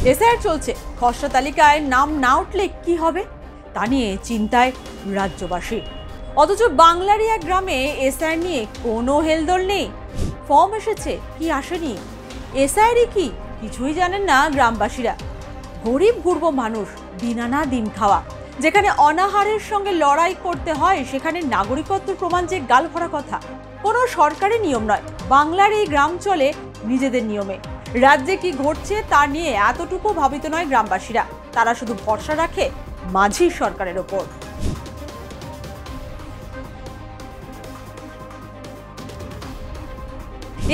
SIR চলছে, খসড়া তালিকায় নাম না উঠলে কি হবে তা নিয়ে চিন্তায় রাজ্যবাসী। অথচ বাংলারই এক গ্রামে এসআইআর নিয়ে কোনো হেলদোল নেই। ফর্ম এসেছে কি আসেনি, এসআইআরই কি কিছুই জানেন না গ্রামবাসীরা। গরিব গুরব মানুষ, দিন আনা দিন খাওয়া। যেখানে অনাহারের সঙ্গে লড়াই করতে হয় সেখানে নাগরিকত্ব প্রমাণ যে গাল ভরা কথা। কোনো সরকারি নিয়ম নয়, বাংলার এই গ্রাম চলে নিজেদের নিয়মে। রাজ্যে কি ঘটছে তা নিয়ে এতটুকু ভাবিত নয় গ্রামবাসীরা। তারা শুধু ভরসা রাখে মাঝি সরকারের ওপর।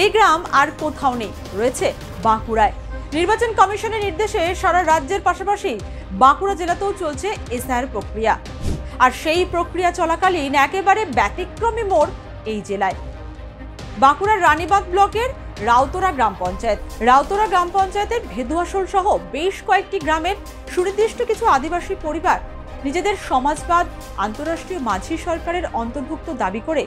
এই গ্রাম আর কোথাও নেই, রয়েছে বাঁকুড়ায়। নির্বাচন কমিশনের নির্দেশে সারা রাজ্যের পাশাপাশি বাঁকুড়া জেলাতেও চলছে এসআইআর প্রক্রিয়া। আর সেই প্রক্রিয়া চলাকালীন একেবারে ব্যতিক্রমী মোড় এই জেলায়। বাঁকুড়ার রানীবাঁধ ব্লকের রাউতরা গ্রাম পঞ্চায়েত। রাউতরা গ্রাম পঞ্চায়েতের ভেদুয়াশোল সহ বেশ কয়েকটি গ্রামের সুনির্দিষ্ট কিছু আদিবাসী পরিবার নিজেদের সমাজবাদ আন্তঃরাষ্ট্রীয় মাঝি সরকারের অন্তর্ভুক্ত দাবি করে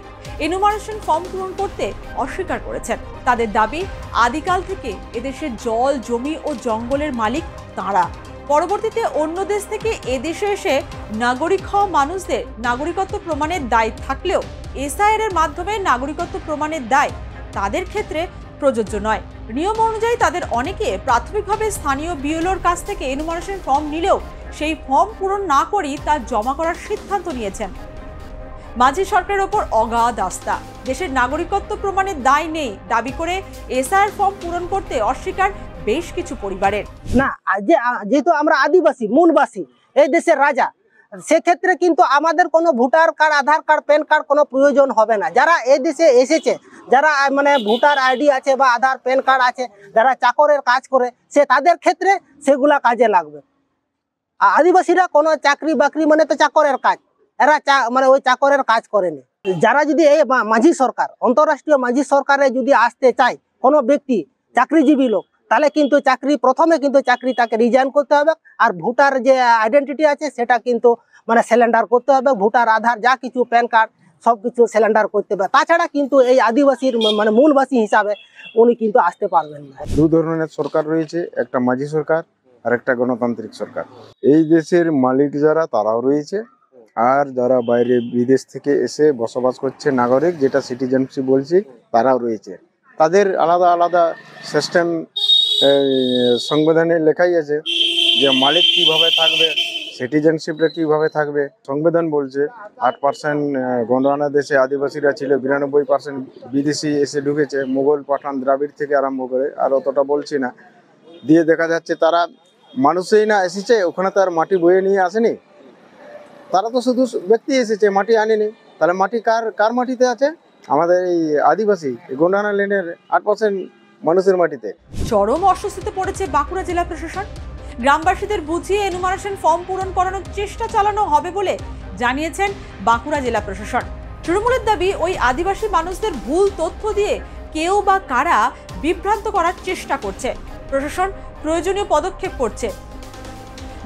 এনুমারেশন ফর্ম পূরণ করতে অস্বীকার করেছেন। তাদের দাবি, আদিকাল থেকে এদেশের জল, জমি ও জঙ্গলের মালিক তাঁরা। পরবর্তীতে অন্য দেশ থেকে এদেশে এসে নাগরিক হওয়া মানুষদের নাগরিকত্ব প্রমাণের দায় থাকলেও এসআইআর এর মাধ্যমে নাগরিকত্ব প্রমাণের দায় তাদের ক্ষেত্রে প্রযোজ্য নয়। নিয়ম অনুযায়ী তাদের অনেকে প্রাথমিকভাবে স্থানীয় বিএলওর কাছ থেকে এনুমারেশন ফর্ম নিলেও সেই ফর্ম পূরণ না করেই তা জমা করার সিদ্ধান্ত নিয়েছেন। মাঝি সরকারের ওপর অগাধ আস্থা, দেশের নাগরিকত্ব প্রমাণের দায় নেই দাবি করে এসআইআর ফর্ম পূরণ করতে অস্বীকার বেশ কিছু পরিবারের। না, যেহেতু আমরা আদিবাসী মূলবাসী, এই দেশের রাজা, সেক্ষেত্রে কিন্তু আমাদের কোনো ভোটার কার্ড, আধার কার্ড, প্যান কার্ড কোনো প্রয়োজন হবে না। যারা এই দেশে এসেছে, যারা মানে ভোটার আইডি আছে বা আধার প্যান কার্ড আছে, যারা চাকরের কাজ করে, সে তাদের ক্ষেত্রে সেগুলা কাজে লাগবে। আদিবাসীরা কোনো চাকরি বাকরি মানে তো চাকরের কাজ, এরা মানে ওই চাকরের কাজ করেনি। যারা যদি এই মাঝি সরকার, অন্তর্রাষ্ট্রীয় মাঝি সরকারে যদি আসতে চায় কোনো ব্যক্তি, চাকরিজীবী লোক, তাহলে কিন্তু প্রথমে কিন্তু চাকরি তাকে রিজাইন করতে হবে। আর ভোটার যে আইডেন্টিটি আছে সেটা কিন্তু মানে সিলিন্ডার করতে হবে। ভোটার আধার যা কিছু প্যান কার্ড সবকিছু সিলিন্ডার করতে হবে। তাছাড়া কিন্তু এই আদিবাসীর মানে মূলবাসী হিসাবে উনি কিন্তু আসতে পারবেন না। দু ধরনের সরকার রয়েছে, একটা মাঝি সরকার আর একটা গণতান্ত্রিক সরকার। এই দেশের মালিক যারা তারাও রয়েছে, আর যারা বাইরে বিদেশ থেকে এসে বসবাস করছে নাগরিক, যেটা সিটিজেনশিপ বলছি, তারাও রয়েছে। তাদের আলাদা আলাদা সিস্টেম সংবিধানে লেখাই আছে যে মালিক কিভাবে থাকবে, সিটিজেনশিপটা কিভাবে থাকবে। সংবিধান বলছে 8% গন্ডানা দেশে আদিবাসীরা ছিল, 92% বিদেশি এসে ঢুকেছে, মুঘল, পাঠান, দ্রাবিড় থেকে আরম্ভ করে। আর অতটা বলছি না, দিয়ে দেখা যাচ্ছে তারা মানুষই না এসেছে, ওখানে তার মাটি বয়ে নিয়ে আসেনি। তারা তো শুধু ব্যক্তি এসেছে, মাটি আনেনি। তাহলে মাটি কার মাটিতে আছে? আমাদের এই আদিবাসী গন্ডানা লেনের 8% মানুষের মাটিতে। চরম অস্বস্তিতে পড়েছে বাঁকুড়া জেলা প্রশাসন। গ্রামবাসীদের বুঝিয়ে এনুমারেশন ফর্ম পূরণ করানোর চেষ্টা চালানো হবে বলে জানিয়েছেন বাঁকুড়া জেলা প্রশাসন। তৃণমূলের দাবি, ওই আদিবাসী মানুষদের ভুল তথ্য দিয়ে কেউ বা কারা বিভ্রান্ত করার চেষ্টা করছে। প্রশাসন প্রয়োজনীয় পদক্ষেপ করছে।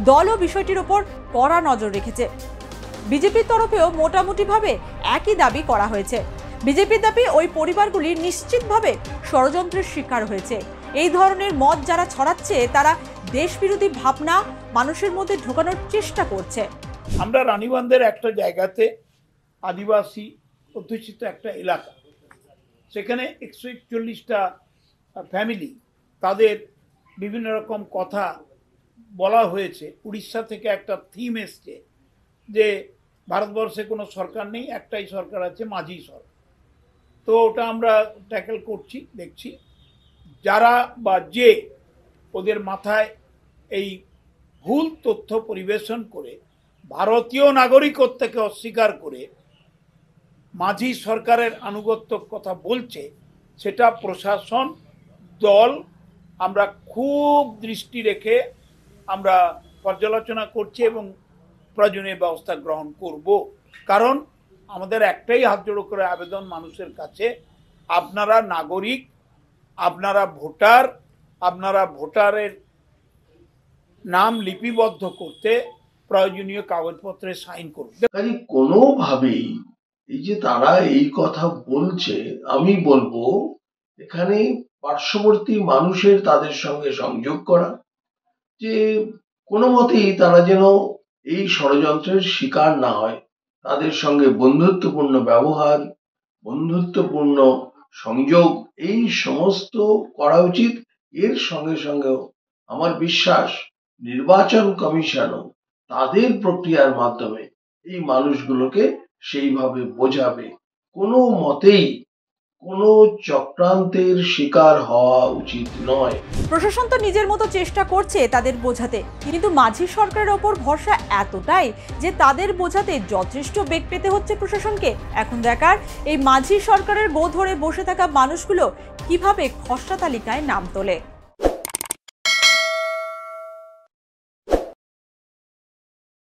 দলও বিষয়টির উপর কড়া নজর রেখেছে। বিজেপির তরফেও মোটামুটিভাবে একই দাবি করা হয়েছে। বিজেপির দাবি, ওই পরিবারগুলি নিশ্চিতভাবে ষড়যন্ত্রের শিকার হয়েছে। এই ধরনের মত যারা ছড়াচ্ছে তারা দেশবিরোধী ভাবনা মানুষের মধ্যে ঢোকানোর চেষ্টা করছে। আমরা রানীবাঁধের একটা জায়গাতে আদিবাসী অধ্যুষিত একটা এলাকা, সেখানে 141টা ফ্যামিলি, তাদের বিভিন্ন রকম কথা বলা হয়েছে। উড়িষ্যা থেকে একটা থিম এসছে যে ভারতবর্ষে কোনো সরকার নেই, একটাই সরকার আছে, মাঝি সরকার। তো ওটা আমরা ট্যাকেল করছি, দেখছি যারা বা যে ওদের মাথায় এই ভুল তথ্য পরিবেশন করে ভারতীয় নাগরিকত্বকে অস্বীকার করে মাঝি সরকারের আনুগত্যর কথা বলছে, সেটা প্রশাসন দল আমরা খুব দৃষ্টি রেখে আমরা পর্যালোচনা করছি এবং প্রয়োজনীয় ব্যবস্থা গ্রহণ করব। কারণ আমাদের একটাই হাত জোড়ো করে আবেদন মানুষের কাছে, আপনারা নাগরিক, আপনারা ভোটার, আপনারা ভোটারের নাম লিপিবদ্ধ করতে প্রয়োজনীয় কাগজপত্রে সাইন করুন। কোনোভাবেই এই যে তারা এই কথা বলছে, আমি বলবো এখানে পার্শ্ববর্তী মানুষের তাদের সঙ্গে সংযোগ করা, যে কোনো মতেই তারা যেন এই ষড়যন্ত্রের শিকার না হয়, তাদের সঙ্গে বন্ধুত্বপূর্ণ ব্যবহার, বন্ধুত্বপূর্ণ সংযোগ এই সমস্ত করা উচিত। এর সঙ্গে সঙ্গেও আমার বিশ্বাস নির্বাচন কমিশনও তাদের প্রক্রিয়ার মাধ্যমে এই মানুষগুলোকে সেইভাবে বোঝাবে। কোনো মতেই কোনো চক্রান্তের শিকার হওয়া উচিত নয়। প্রশাসন তো নিজের মতো চেষ্টা করছে তাদের বোঝাতে, কিন্তু মাঝি সরকারের ওপর ভরসা এতটাই যে তাদের বোঝাতে যথেষ্ট বেগ পেতে হচ্ছে প্রশাসনকে। এখন দেখার এই মাঝি সরকারের গো ধরে বসে থাকা মানুষগুলো কিভাবে খসড়া তালিকায় নাম তোলে।